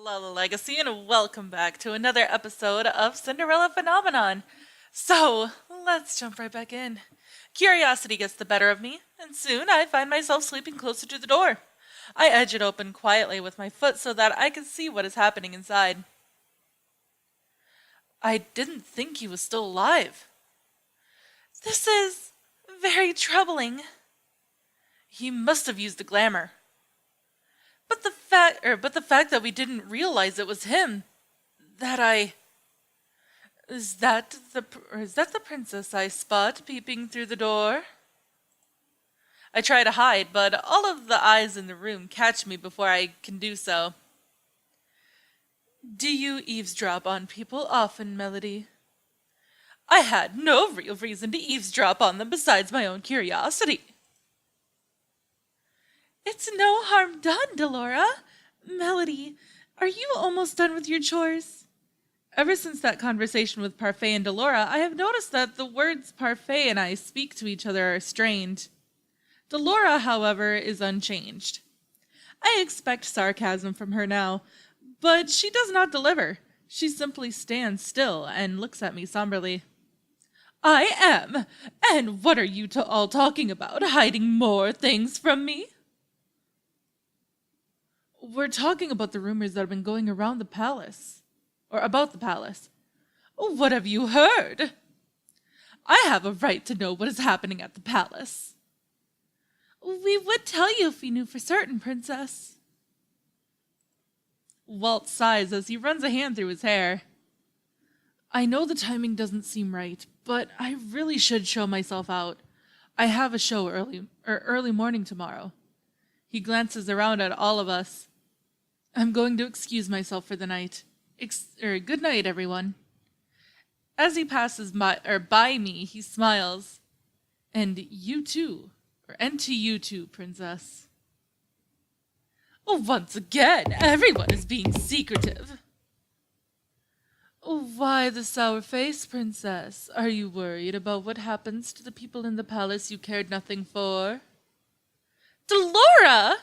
Lala Legacy, and welcome back to another episode of Cinderella Phenomenon. So, let's jump right back in. Curiosity gets the better of me, and soon I find myself sleeping closer to the door. I edge it open quietly with my foot so that I can see what is happening inside. I didn't think he was still alive. This is very troubling. He must have used the glamour. But the fact that we didn't realize it was him, that I is that the princess I spot peeping through the door? I try to hide, but all of the eyes in the room catch me before I can do so. Do you eavesdrop on people often, Melody? I had no real reason to eavesdrop on them besides my own curiosity. It's no harm done, Delora. Melody, are you almost done with your chores? Ever since that conversation with Parfait and Delora, I have noticed that the words Parfait and I speak to each other are strained. Delora, however, is unchanged. I expect sarcasm from her now, but she does not deliver. She simply stands still and looks at me somberly. I am? And what are you all talking about? Hiding more things from me? We're talking about the rumors that have been going around the palace. Or about the palace. What have you heard? I have a right to know what is happening at the palace. We would tell you if we knew for certain, Princess. Walt sighs as he runs a hand through his hair. I know the timing doesn't seem right, but I really should show myself out. I have a show early morning tomorrow. He glances around at all of us. I'm going to excuse myself for the night. Good night, everyone. As he passes by me, he smiles. And you too. And to you too, Princess. Once again, everyone is being secretive. Why the sour face, Princess? Are you worried about what happens to the people in the palace you cared nothing for? Delora!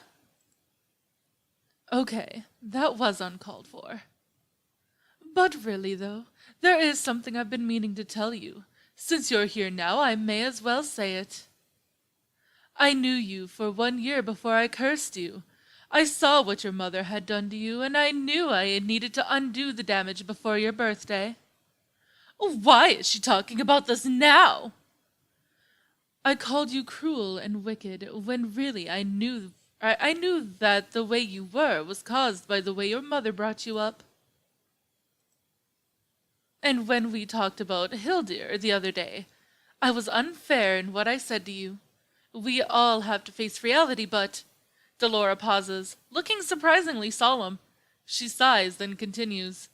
Okay, that was uncalled for. But really, though, there is something I've been meaning to tell you. Since you're here now, I may as well say it. I knew you for 1 year before I cursed you. I saw what your mother had done to you, and I knew I needed to undo the damage before your birthday. Why is she talking about this now? I called you cruel and wicked, when really I knew that the way you were was caused by the way your mother brought you up. And when we talked about Hildir the other day, I was unfair in what I said to you. We all have to face reality, but... Delora pauses, looking surprisingly solemn. She sighs, then continues.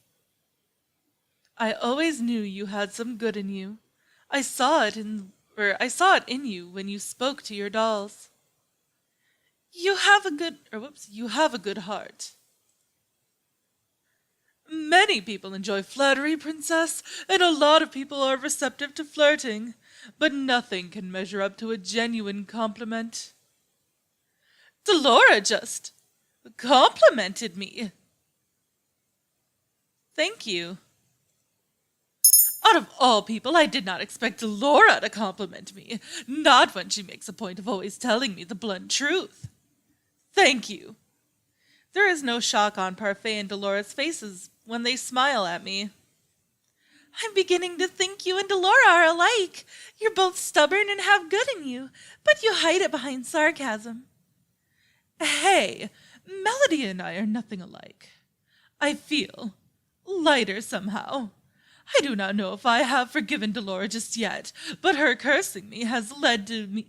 I always knew you had some good in you. I saw it in you when you spoke to your dolls. You have a good heart. Many people enjoy flattery, Princess, and a lot of people are receptive to flirting, but nothing can measure up to a genuine compliment. Delora just complimented me. Thank you. Out of all people, I did not expect Delora to compliment me, not when she makes a point of always telling me the blunt truth. Thank you. There is no shock on Parfait and Delora's faces when they smile at me. I'm beginning to think you and Delora are alike. You're both stubborn and have good in you, but you hide it behind sarcasm. Hey, Melody and I are nothing alike. I feel lighter somehow. I do not know if I have forgiven Delora just yet, but her cursing me has led me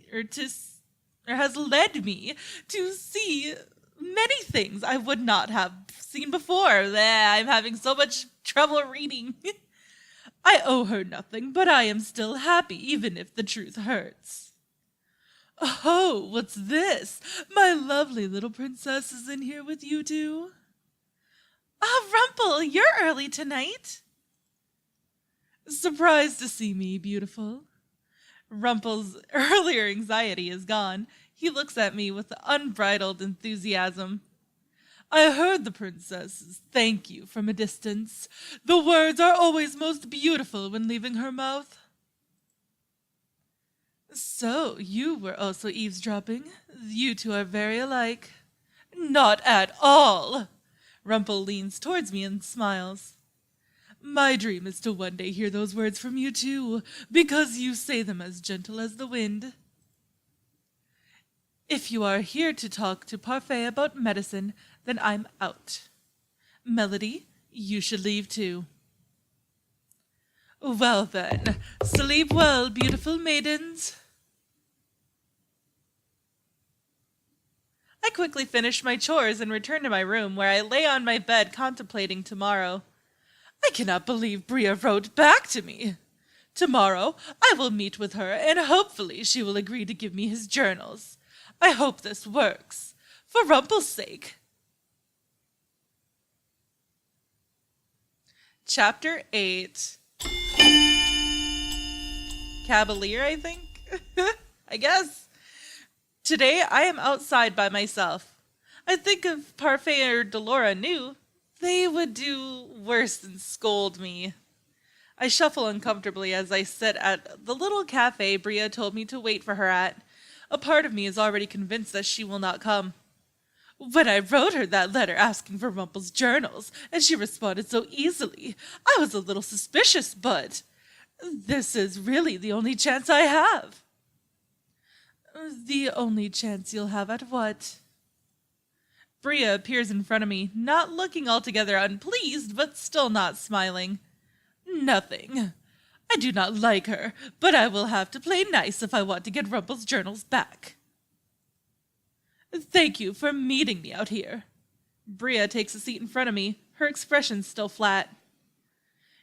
to see many things I would not have seen before. I'm having so much trouble reading. I owe her nothing, but I am still happy, even if the truth hurts. Oh, what's this? My lovely little princess is in here with you two? Rumpel, you're early tonight. Surprised to see me, beautiful. Rumpel's earlier anxiety is gone. He looks at me with unbridled enthusiasm. I heard the princess's thank you from a distance. The words are always most beautiful when leaving her mouth. So, you were also eavesdropping? You two are very alike. Not at all. Rumpel leans towards me and smiles. My dream is to one day hear those words from you too, because you say them as gentle as the wind. If you are here to talk to Parfait about medicine, then I'm out. Melody, you should leave too. Well then, sleep well, beautiful maidens. I quickly finish my chores and return to my room, where I lay on my bed contemplating tomorrow. I cannot believe Bria wrote back to me. Tomorrow I will meet with her, and hopefully she will agree to give me his journals. I hope this works, for Rumpel's sake. Chapter 8. Cavalier, I think? I guess. Today I am outside by myself. I think if Parfait or Delora knew, they would do worse than scold me. I shuffle uncomfortably as I sit at the little cafe Bria told me to wait for her at. A part of me is already convinced that she will not come. When I wrote her that letter asking for Rumpel's journals, and she responded so easily, I was a little suspicious, but this is really the only chance I have. The only chance you'll have at what? Bria appears in front of me, not looking altogether unpleased, but still not smiling. Nothing. I do not like her, but I will have to play nice if I want to get Rumpel's journals back. Thank you for meeting me out here. Bria takes a seat in front of me, her expression still flat.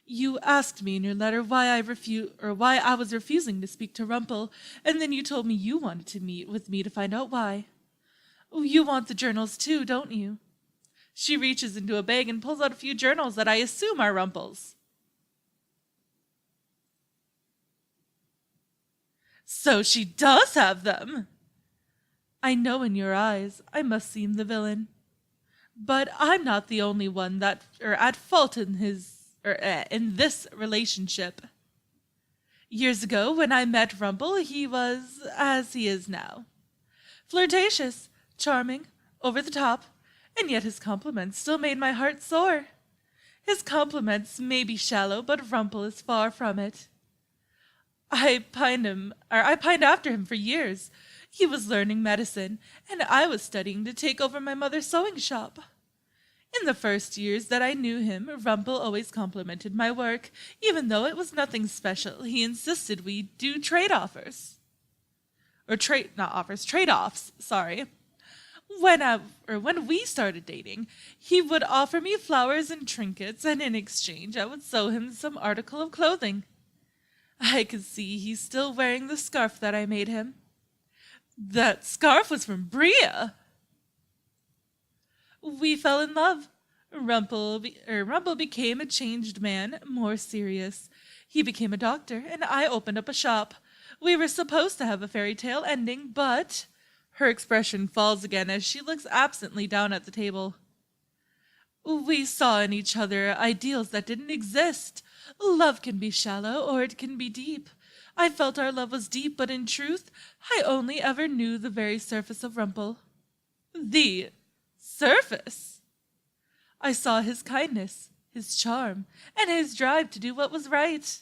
You asked me in your letter why I was refusing to speak to Rumpel, and then you told me you wanted to meet with me to find out why. You want the journals too, don't you? She reaches into a bag and pulls out a few journals that I assume are Rumpel's. So she does have them! I know in your eyes I must seem the villain. But I'm not the only one at fault in this relationship. Years ago, when I met Rumpel, he was as he is now. Flirtatious, charming, over the top, and yet his compliments still made my heart soar. His compliments may be shallow, but Rumpel is far from it. I pined after him for years. He was learning medicine, and I was studying to take over my mother's sewing shop. In the first years that I knew him, Rumpel always complimented my work, even though it was nothing special. He insisted we do trade-offs. Trade-offs, sorry. When we started dating, he would offer me flowers and trinkets, and in exchange I would sew him some article of clothing. I could see he's still wearing the scarf that I made him. That scarf was from Bria. We fell in love. Rumpel became a changed man, more serious. He became a doctor, and I opened up a shop. We were supposed to have a fairy tale ending, but... Her expression falls again as she looks absently down at the table. We saw in each other ideals that didn't exist. Love can be shallow, or it can be deep. I felt our love was deep, but in truth, I only ever knew the very surface of Rumpel. The surface! I saw his kindness, his charm, and his drive to do what was right.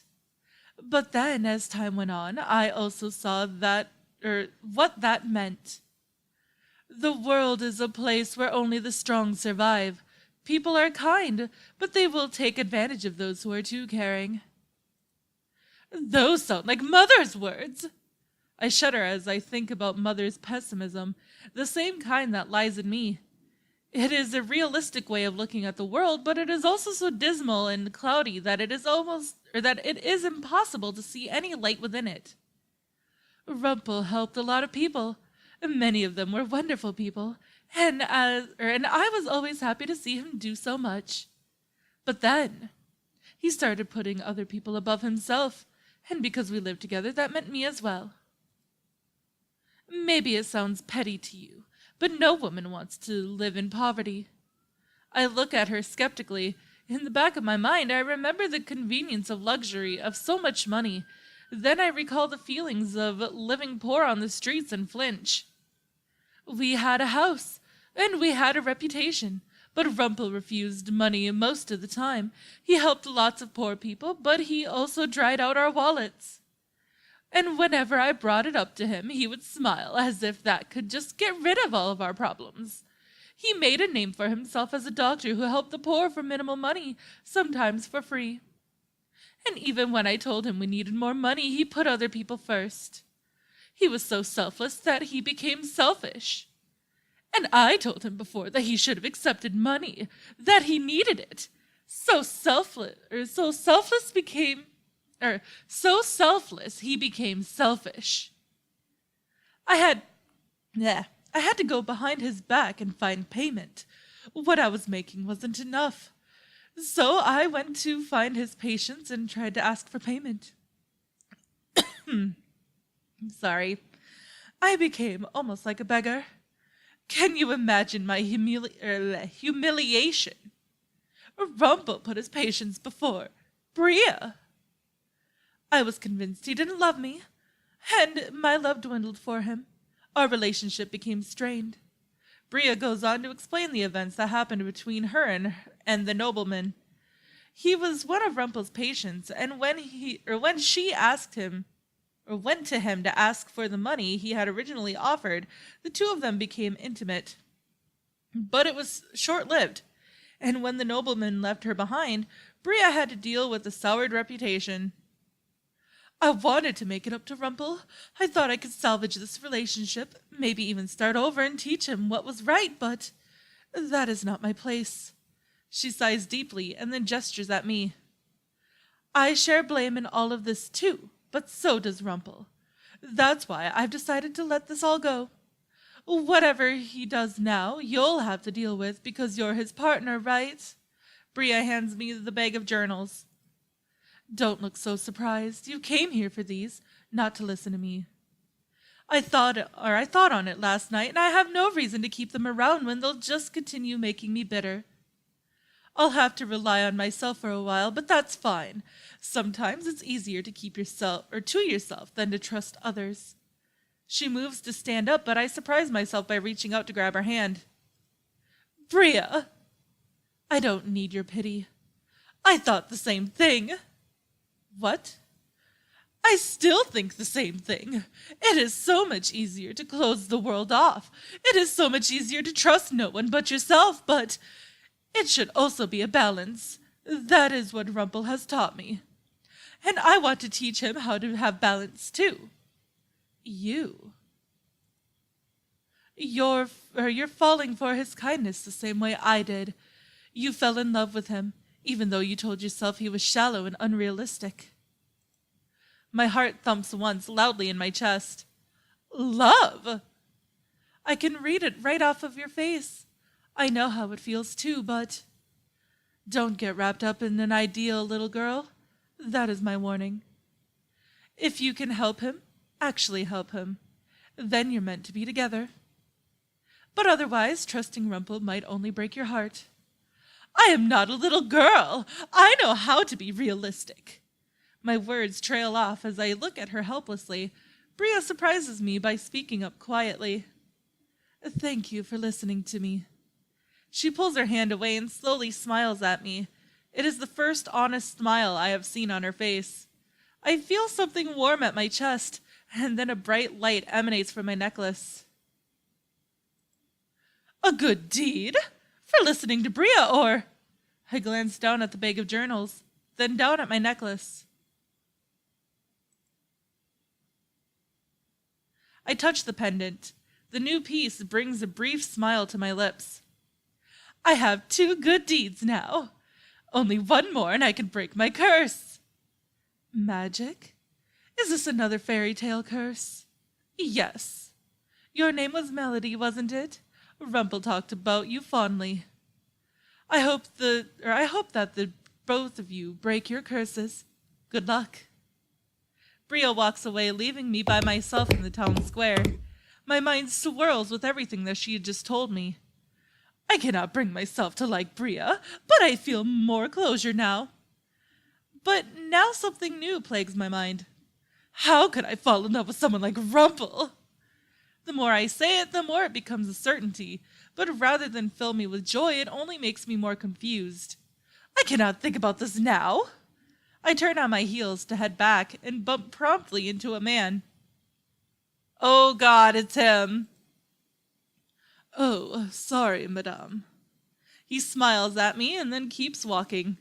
But then, as time went on, I also saw what that meant. The world is a place where only the strong survive. People are kind, but they will take advantage of those who are too caring. Those sound like Mother's words. I shudder as I think about Mother's pessimism, the same kind that lies in me. It is a realistic way of looking at the world, but it is also so dismal and cloudy that it is impossible to see any light within it. Rumpel helped a lot of people. Many of them were wonderful people, and I was always happy to see him do so much. But then, he started putting other people above himself, and because we lived together, that meant me as well. Maybe it sounds petty to you, but no woman wants to live in poverty. I look at her skeptically. In the back of my mind, I remember the convenience of luxury, of so much money. Then I recall the feelings of living poor on the streets and flinch. We had a house, and we had a reputation, but Rumpel refused money most of the time. He helped lots of poor people, but he also dried out our wallets. And whenever I brought it up to him, he would smile as if that could just get rid of all of our problems. He made a name for himself as a doctor who helped the poor for minimal money, sometimes for free. And even when I told him we needed more money, he put other people first. He was so selfless that he became selfish. And I told him before that he should have accepted money, that he needed it. So selfless he became selfish. I had to go behind his back and find payment. What I was making wasn't enough. So I went to find his patients and tried to ask for payment. I'm sorry. I became almost like a beggar. Can you imagine my humiliation? Rumpel put his patients before Bria. I was convinced he didn't love me, and my love dwindled for him. Our relationship became strained. Bria goes on to explain the events that happened between her and the nobleman. He was one of Rumpel's patients, and when she went to him to ask for the money he had originally offered, the two of them became intimate. But it was short-lived, and when the nobleman left her behind, Bria had to deal with a soured reputation. I wanted to make it up to Rumpel. I thought I could salvage this relationship, maybe even start over and teach him what was right, but that is not my place. She sighs deeply and then gestures at me. I share blame in all of this too, but so does Rumpel. That's why I've decided to let this all go. Whatever he does now, you'll have to deal with because you're his partner, right? Bria hands me the bag of journals. Don't look so surprised. You came here for these, not to listen to me. I thought on it last night, and I have no reason to keep them around when they'll just continue making me bitter. I'll have to rely on myself for a while, but that's fine. Sometimes it's easier to keep yourself than to trust others. She moves to stand up, but I surprise myself by reaching out to grab her hand. Bria! I don't need your pity. I thought the same thing. What? I still think the same thing. It is so much easier to close the world off. It is so much easier to trust no one but yourself, but it should also be a balance. That is what Rumpel has taught me. And I want to teach him how to have balance too. You're falling for his kindness the same way I did. You fell in love with him, even though you told yourself he was shallow and unrealistic. My heart thumps once loudly in my chest. Love! I can read it right off of your face. I know how it feels too, but don't get wrapped up in an ideal, little girl. That is my warning. If you can help him, actually help him, then you're meant to be together. But otherwise, trusting Rumpel might only break your heart. I am not a little girl. I know how to be realistic. My words trail off as I look at her helplessly. Bria surprises me by speaking up quietly. Thank you for listening to me. She pulls her hand away and slowly smiles at me. It is the first honest smile I have seen on her face. I feel something warm at my chest, and then a bright light emanates from my necklace. A good deed? For listening to Bria, or... I glance down at the bag of journals, then down at my necklace. I touch the pendant. The new piece brings a brief smile to my lips. I have 2 good deeds now. Only one more and I can break my curse. Magic? Is this another fairy tale curse? Yes. Your name was Melody, wasn't it? Rumpel talked about you fondly. I hope that the both of you break your curses. Good luck. Bria walks away, leaving me by myself in the town square. My mind swirls with everything that she had just told me. I cannot bring myself to like Bria, but I feel more closure now. But now something new plagues my mind. How could I fall in love with someone like Rumpel? The more I say it, the more it becomes a certainty, but rather than fill me with joy, it only makes me more confused. I cannot think about this now. I turn on my heels to head back and bump promptly into a man. Oh God, it's him. Oh, sorry, madame. He smiles at me and then keeps walking.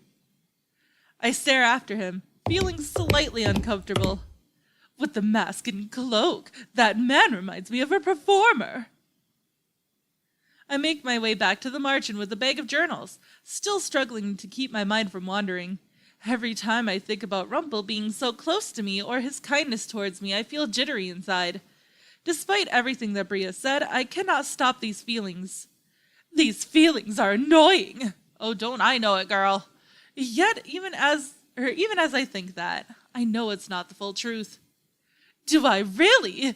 I stare after him, feeling slightly uncomfortable. With the mask and cloak, that man reminds me of a performer. I make my way back to the margin with a bag of journals, still struggling to keep my mind from wandering. Every time I think about Rumpel being so close to me or his kindness towards me, I feel jittery inside. Despite everything that Bria said, I cannot stop these feelings. These feelings are annoying. Oh, don't I know it, girl. Yet, even as I think that, I know it's not the full truth. Do I really?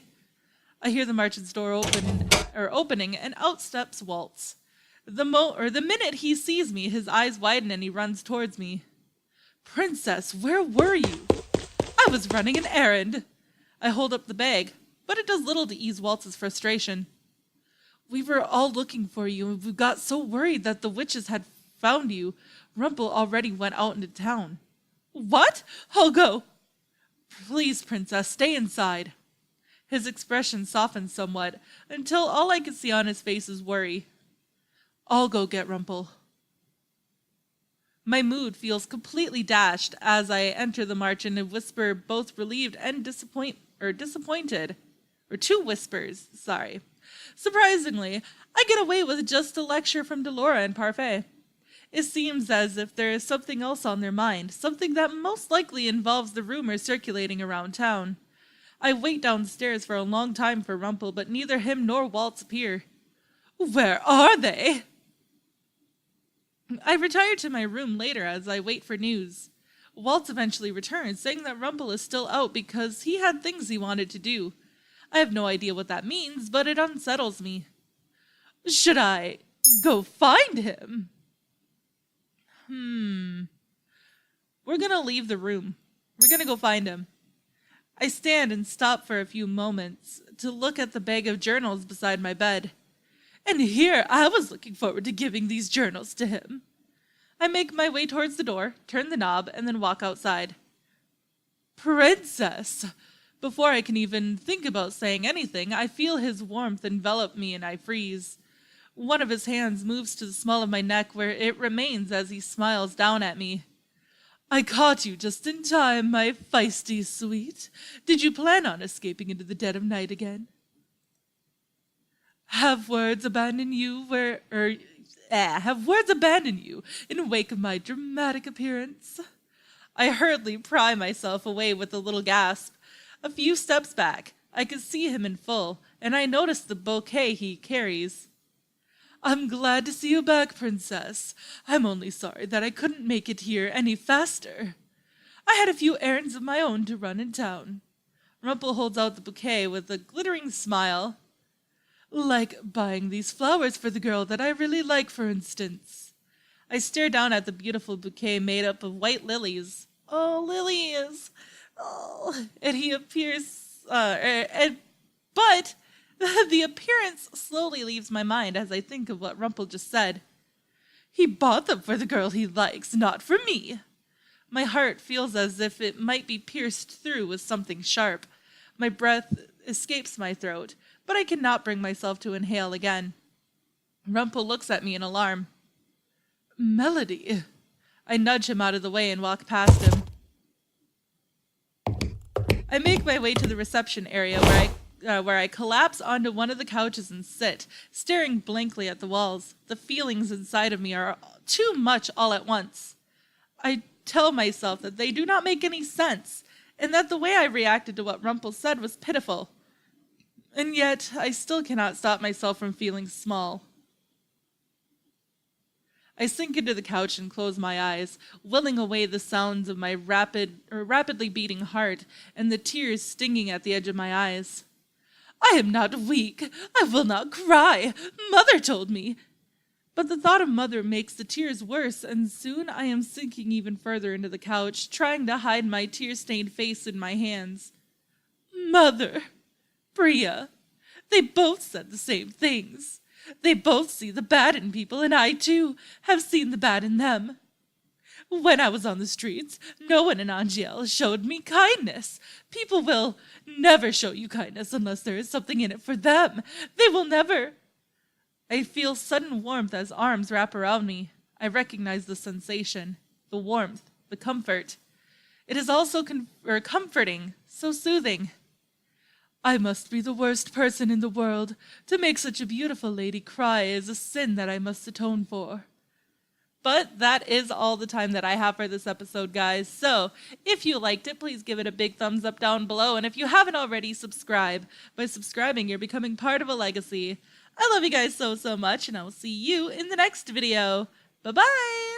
I hear the merchant's door opening, and out steps Waltz. The minute he sees me, his eyes widen and he runs towards me. Princess, where were you? I was running an errand. I hold up the bag, but it does little to ease Waltz's frustration. We were all looking for you, and we got so worried that the witches had found you. Rumpel already went out into town. What? I'll go. Please, princess, stay inside. His expression softens somewhat, until all I can see on his face is worry. I'll go get Rumpel. My mood feels completely dashed as I enter the margin and whisper both relieved and disappointed. Or two whispers, sorry. Surprisingly, I get away with just a lecture from Delora and Parfait. It seems as if there is something else on their mind, something that most likely involves the rumors circulating around town. I wait downstairs for a long time for Rumpel, but neither him nor Waltz appear. Where are they? I retire to my room later as I wait for news. Waltz eventually returns, saying that Rumpel is still out because he had things he wanted to do. I have no idea what that means, but it unsettles me. Should I go find him? We're gonna leave the room. We're gonna go find him. I stand and stop for a few moments to look at the bag of journals beside my bed. And here I was looking forward to giving these journals to him. I make my way towards the door, turn the knob, and then walk outside. Princess! Before I can even think about saying anything, I feel his warmth envelop me and I freeze. One of his hands moves to the small of my neck where it remains as he smiles down at me. I caught you just in time, my feisty sweet. Did you plan on escaping into the dead of night again? Have words abandoned you in wake of my dramatic appearance? I hurriedly pry myself away with a little gasp. A few steps back, I could see him in full, and I noticed the bouquet he carries. I'm glad to see you back, princess. I'm only sorry that I couldn't make it here any faster. I had a few errands of my own to run in town. Rumpel holds out the bouquet with a glittering smile. Like buying these flowers for the girl that I really like, for instance. I stare down at the beautiful bouquet made up of white lilies. Oh, lilies! Oh, and he appears, but the appearance slowly leaves my mind as I think of what Rumpel just said. He bought them for the girl he likes, not for me. My heart feels as if it might be pierced through with something sharp. My breath escapes my throat, but I cannot bring myself to inhale again. Rumpel looks at me in alarm. Melody. I nudge him out of the way and walk past him. I make my way to the reception area where I collapse onto one of the couches and sit, staring blankly at the walls. The feelings inside of me are too much all at once. I tell myself that they do not make any sense, and that the way I reacted to what Rumpel said was pitiful. And yet, I still cannot stop myself from feeling small. I sink into the couch and close my eyes, willing away the sounds of my rapidly beating heart and the tears stinging at the edge of my eyes. I am not weak. I will not cry. Mother told me. But the thought of Mother makes the tears worse, and soon I am sinking even further into the couch, trying to hide my tear-stained face in my hands. Mother! Bria! They both said the same things. They both see the bad in people, and I, too, have seen the bad in them. When I was on the streets, no one in Angiel showed me kindness. People will never show you kindness unless there is something in it for them. They will never. I feel sudden warmth as arms wrap around me. I recognize the sensation, the warmth, the comfort. It is also comforting, so soothing. I must be the worst person in the world. To make such a beautiful lady cry is a sin that I must atone for. But that is all the time that I have for this episode, guys. So, if you liked it, please give it a big thumbs up down below. And if you haven't already, subscribe. By subscribing, you're becoming part of a legacy. I love you guys so much, and I will see you in the next video. Bye-bye!